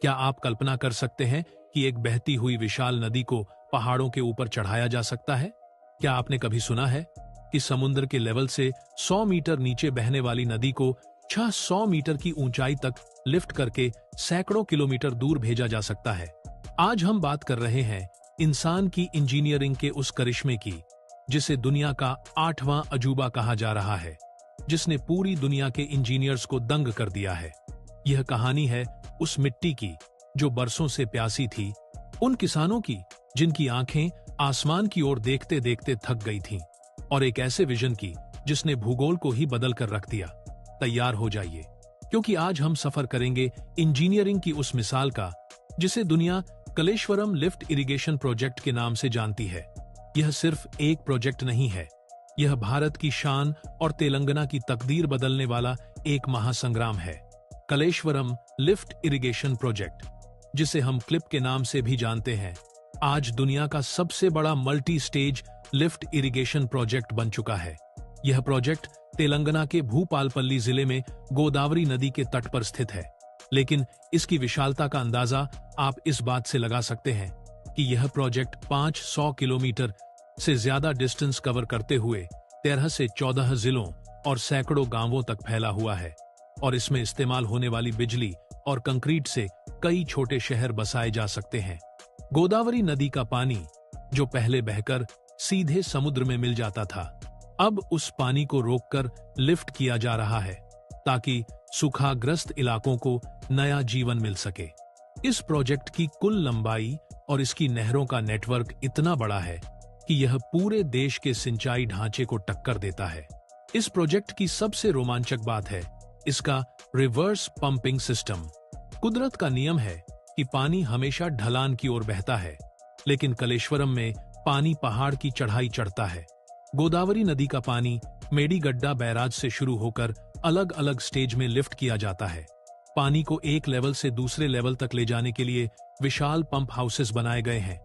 क्या आप कल्पना कर सकते हैं कि एक बहती हुई विशाल नदी को पहाड़ों के ऊपर चढ़ाया जा सकता है? क्या आपने कभी सुना है कि समुद्र के लेवल से 100 मीटर नीचे बहने वाली नदी को 600 मीटर की ऊंचाई तक लिफ्ट करके सैकड़ों किलोमीटर दूर भेजा जा सकता है? आज हम बात कर रहे हैं इंसान की इंजीनियरिंग के उस करिश्मे की, जिसे दुनिया का 8वां अजूबा कहा जा रहा है, जिसने पूरी दुनिया के इंजीनियर्स को दंग कर दिया है। यह कहानी है उस मिट्टी की जो बरसों से प्यासी थी, उन किसानों की जिनकी आंखें आसमान की ओर देखते देखते थक गई थीं, और एक ऐसे विजन की जिसने भूगोल को ही बदल कर रख दिया। तैयार हो जाइए, क्योंकि आज हम सफर करेंगे इंजीनियरिंग की उस मिसाल का जिसे दुनिया कलेश्वरम लिफ्ट इरिगेशन प्रोजेक्ट के नाम से जानती है। यह सिर्फ एक प्रोजेक्ट नहीं है, यह भारत की शान और तेलंगाना की तकदीर बदलने वाला एक महासंग्राम है। कलेश्वरम लिफ्ट इरिगेशन प्रोजेक्ट, जिसे हम क्लिप के नाम से भी जानते हैं, आज दुनिया का सबसे बड़ा multi stage lift irrigation project बन चुका है। यह प्रोजेक्ट तेलंगाना के भूपालपल्ली जिले में गोदावरी नदी के तट पर स्थित है, लेकिन इसकी विशालता का अंदाजा आप इस बात से लगा सकते हैं कि यह प्रोजेक्ट 500 किलोमीटर से ज्यादा डिस्टेंस कवर करते हुए 13 से 14 जिलों और सैकड़ों गांवों तक फैला हुआ है, और इसमें इस्तेमाल होने वाली बिजली और कंक्रीट से कई छोटे शहर बसाए जा सकते हैं। गोदावरी नदी का पानी, जो पहले बहकर सीधे समुद्र में मिल जाता था, अब उस पानी को रोककर लिफ्ट किया जा रहा है ताकि सूखाग्रस्त इलाकों को नया जीवन मिल सके। इस प्रोजेक्ट की कुल लंबाई और इसकी नहरों का नेटवर्क इतना बड़ा है कि यह पूरे देश के सिंचाई ढांचे को टक्कर देता है। इस प्रोजेक्ट की सबसे रोमांचक बात है इसका रिवर्स पंपिंग सिस्टम। कुदरत का नियम है कि पानी हमेशा ढलान की ओर बहता है, लेकिन कलेश्वरम में पानी पहाड़ की चढ़ाई चढ़ता है। गोदावरी नदी का पानी मेडीगड्डा बैराज से शुरू होकर अलग अलग स्टेज में लिफ्ट किया जाता है। पानी को एक लेवल से दूसरे लेवल तक ले जाने के लिए विशाल पंप हाउसेस बनाए गए हैं।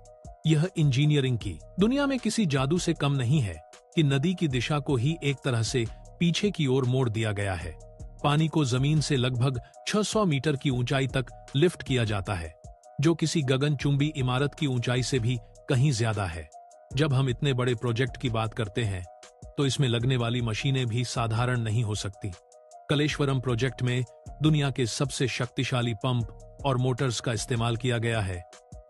यह इंजीनियरिंग की दुनिया में किसी जादू से कम नहीं है कि नदी की दिशा को ही एक तरह से पीछे की ओर मोड़ दिया गया है। पानी को जमीन से लगभग 600 मीटर की ऊंचाई तक लिफ्ट किया जाता है, जो किसी गगनचुंबी इमारत की ऊंचाई से भी कहीं ज्यादा है। जब हम इतने बड़े प्रोजेक्ट की बात करते हैं, तो इसमें लगने वाली मशीनें भी साधारण नहीं हो सकती। कलेश्वरम प्रोजेक्ट में दुनिया के सबसे शक्तिशाली पंप और मोटर्स का इस्तेमाल किया गया है,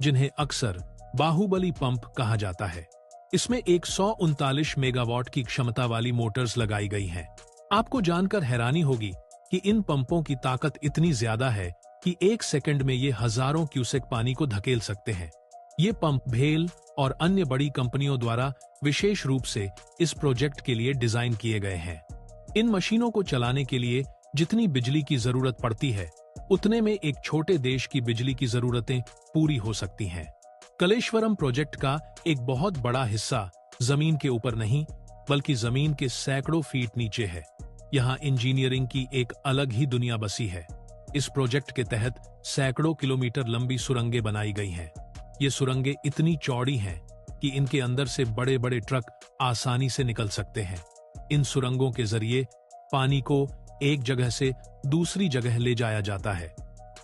जिन्हें अक्सर बाहुबली पंप कहा जाता है। इसमें 139 मेगावाट की क्षमता वाली मोटर्स लगाई गई हैं। आपको जानकर हैरानी होगी कि इन पंपों की ताकत इतनी ज्यादा है कि एक सेकंड में ये हजारों क्यूसेक पानी को धकेल सकते हैं। ये पंप भेल और अन्य बड़ी कंपनियों द्वारा विशेष रूप से इस प्रोजेक्ट के लिए डिजाइन किए गए हैं। इन मशीनों को चलाने के लिए जितनी बिजली की जरूरत पड़ती है, उतने में एक छोटे देश की बिजली की जरूरतें पूरी हो सकती हैं। कलेश्वरम प्रोजेक्ट का एक बहुत बड़ा हिस्सा जमीन के ऊपर नहीं, बल्कि जमीन के सैकड़ों फीट नीचे है। यहाँ इंजीनियरिंग की एक अलग ही दुनिया बसी है। इस प्रोजेक्ट के तहत सैकड़ों किलोमीटर लंबी सुरंगें बनाई गई हैं। ये सुरंगें इतनी चौड़ी हैं कि इनके अंदर से बड़े बड़े ट्रक आसानी से निकल सकते हैं। इन सुरंगों के जरिए पानी को एक जगह से दूसरी जगह ले जाया जाता है।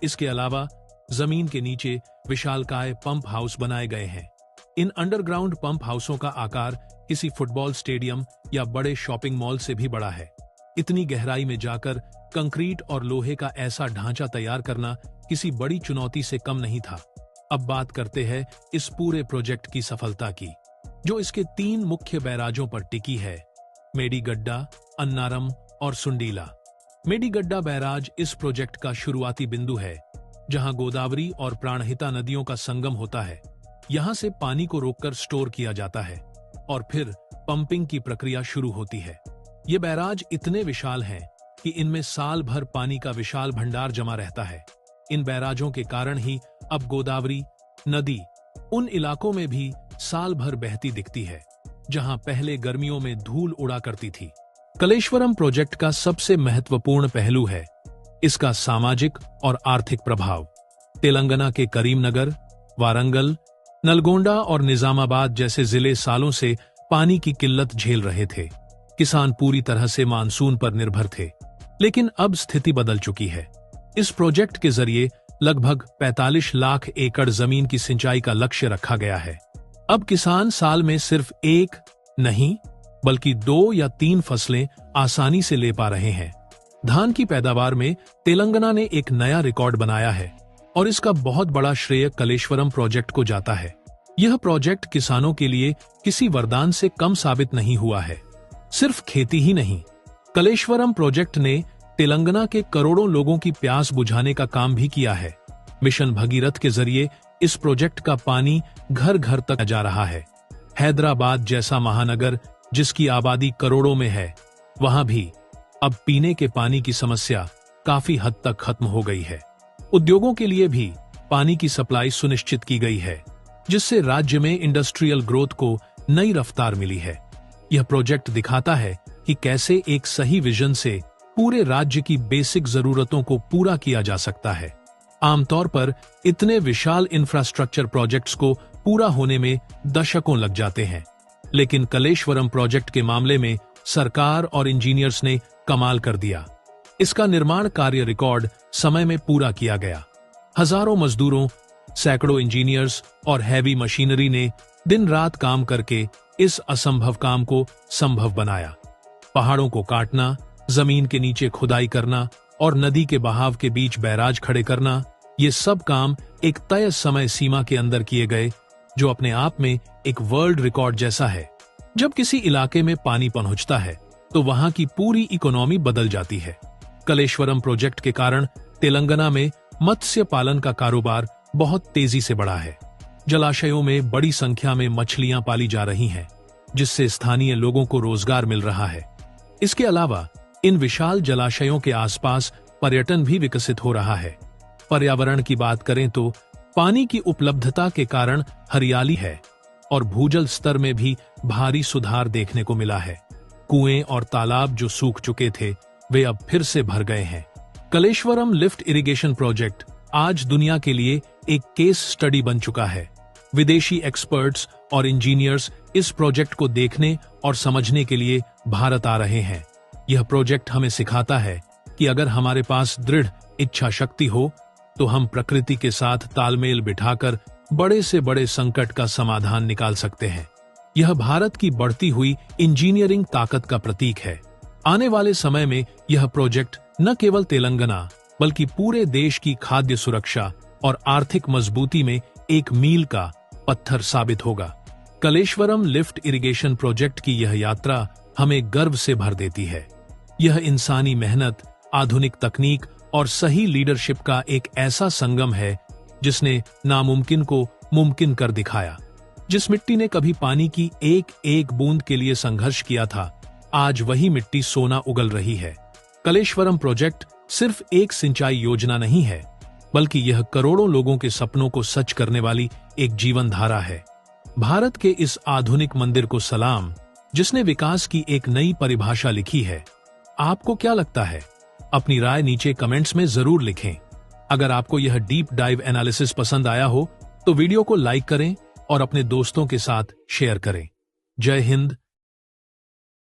इसके अलावा जमीन के नीचे विशालकाय पंप हाउस बनाए गए हैं। इन अंडरग्राउंड पंप हाउसों का आकार किसी फुटबॉल स्टेडियम या बड़े शॉपिंग मॉल से भी बड़ा है। इतनी गहराई में जाकर कंक्रीट और लोहे का ऐसा ढांचा तैयार करना किसी बड़ी चुनौती से कम नहीं था। अब बात करते हैं इस पूरे प्रोजेक्ट की सफलता की, जो इसके 3 मुख्य बैराजों पर टिकी है: मेडीगड्डा, अन्नारम और सुंडीला। मेडीगड्डा बैराज इस प्रोजेक्ट का शुरुआती बिंदु है, जहां गोदावरी और प्राणहिता नदियों का संगम होता है। यहां से पानी को रोककर स्टोर किया जाता है और फिर पंपिंग की प्रक्रिया शुरू होती है। ये बैराज इतने विशाल हैं कि इनमें साल भर पानी का विशाल भंडार जमा रहता है। इन बैराजों के कारण ही अब गोदावरी नदी उन इलाकों में भी साल भर बहती दिखती है, जहां पहले गर्मियों में धूल उड़ा करती थी। कलेश्वरम प्रोजेक्ट का सबसे महत्वपूर्ण पहलू है इसका सामाजिक और आर्थिक प्रभाव। तेलंगाना के करीमनगर, वारंगल, नलगोंडा और निजामाबाद जैसे जिले सालों से पानी की किल्लत झेल रहे थे। किसान पूरी तरह से मानसून पर निर्भर थे, लेकिन अब स्थिति बदल चुकी है। इस प्रोजेक्ट के जरिए लगभग 45 लाख एकड़ जमीन की सिंचाई का लक्ष्य रखा गया है। अब किसान साल में सिर्फ एक नहीं बल्कि 2 या 3 फसलें आसानी से ले पा रहे हैं। धान की पैदावार में तेलंगाना ने एक नया रिकॉर्ड बनाया है और इसका बहुत बड़ा श्रेय कलेश्वरम प्रोजेक्ट को जाता है। यह प्रोजेक्ट किसानों के लिए किसी वरदान से कम साबित नहीं हुआ है। सिर्फ खेती ही नहीं, कलेश्वरम प्रोजेक्ट ने तेलंगाना के करोड़ों लोगों की प्यास बुझाने का काम भी किया है। मिशन भगीरथ के जरिए इस प्रोजेक्ट का पानी घर घर तक जा रहा है। हैदराबाद जैसा महानगर जिसकी आबादी करोड़ों में है, वहां भी अब पीने के पानी की समस्या काफी हद तक खत्म हो गई है। उद्योगों के लिए भी पानी की सप्लाई सुनिश्चित की गई है, जिससे राज्य में इंडस्ट्रियल ग्रोथ को नई रफ्तार मिली है। यह प्रोजेक्ट दिखाता है कि कैसे एक सही विजन से पूरे राज्य की बेसिक जरूरतों को पूरा किया जा सकता है। आमतौर पर इतने विशाल इंफ्रास्ट्रक्चर प्रोजेक्ट्स को पूरा होने में दशकों लग जाते हैं, लेकिन कलेश्वरम प्रोजेक्ट के मामले में सरकार और इंजीनियर्स ने कमाल कर दिया। इसका निर्माण कार्य रिकॉर्ड समय में पूरा किया गया। हजारों मजदूरों, सैकड़ों इंजीनियर्स और हैवी मशीनरी ने दिन रात काम करके इस असंभव काम को संभव बनाया। पहाड़ों को काटना, जमीन के नीचे खुदाई करना और नदी के बहाव के बीच बैराज खड़े करना, ये सब काम एक तय समय सीमा के अंदर किए गए, जो अपने आप में एक वर्ल्ड रिकॉर्ड जैसा है। जब किसी इलाके में पानी पहुंचता है तो वहां की पूरी इकोनॉमी बदल जाती है। कलेश्वरम प्रोजेक्ट के कारण तेलंगाना में मत्स्य पालन का कारोबार बहुत तेजी से बढ़ा है। जलाशयों में बड़ी संख्या में मछलियां पाली जा रही हैं, जिससे स्थानीय लोगों को रोजगार मिल रहा है। इसके अलावा इन विशाल जलाशयों के आसपास पर्यटन भी विकसित हो रहा है। पर्यावरण की बात करें तो पानी की उपलब्धता के कारण हरियाली है और भूजल स्तर में भी भारी सुधार देखने को मिला है। कुएं और तालाब जो सूख चुके थे, वे अब फिर से भर गए हैं। कलेश्वरम लिफ्ट इरिगेशन प्रोजेक्ट आज दुनिया के लिए एक केस स्टडी बन चुका है। विदेशी एक्सपर्ट्स और इंजीनियर्स इस प्रोजेक्ट को देखने और समझने के लिए भारत आ रहे हैं। यह प्रोजेक्ट हमें सिखाता है कि अगर हमारे पास दृढ़ इच्छा शक्ति हो तो हम प्रकृति के साथ तालमेल बिठाकर बड़े से बड़े संकट का समाधान निकाल सकते हैं। यह भारत की बढ़ती हुई इंजीनियरिंग ताकत का प्रतीक है। आने वाले समय में यह प्रोजेक्ट न केवल तेलंगाना बल्कि पूरे देश की खाद्य सुरक्षा और आर्थिक मजबूती में एक मील का पत्थर साबित होगा। कलेश्वरम लिफ्ट इरिगेशन प्रोजेक्ट की यह यात्रा हमें गर्व से भर देती है। यह इंसानी मेहनत, आधुनिक तकनीक और सही लीडरशिप का एक ऐसा संगम है जिसने नामुमकिन को मुमकिन कर दिखाया। जिस मिट्टी ने कभी पानी की एक एक बूंद के लिए संघर्ष किया था, आज वही मिट्टी सोना उगल रही है। कलेश्वरम प्रोजेक्ट सिर्फ एक सिंचाई योजना नहीं है, बल्कि यह करोड़ों लोगों के सपनों को सच करने वाली एक जीवन धारा है। भारत के इस आधुनिक मंदिर को सलाम, जिसने विकास की एक नई परिभाषा लिखी है। आपको क्या लगता है? अपनी राय नीचे कमेंट्स में जरूर लिखें। अगर आपको यह डीप डाइव एनालिसिस पसंद आया हो तो वीडियो को लाइक करें और अपने दोस्तों के साथ शेयर करें। जय हिंद,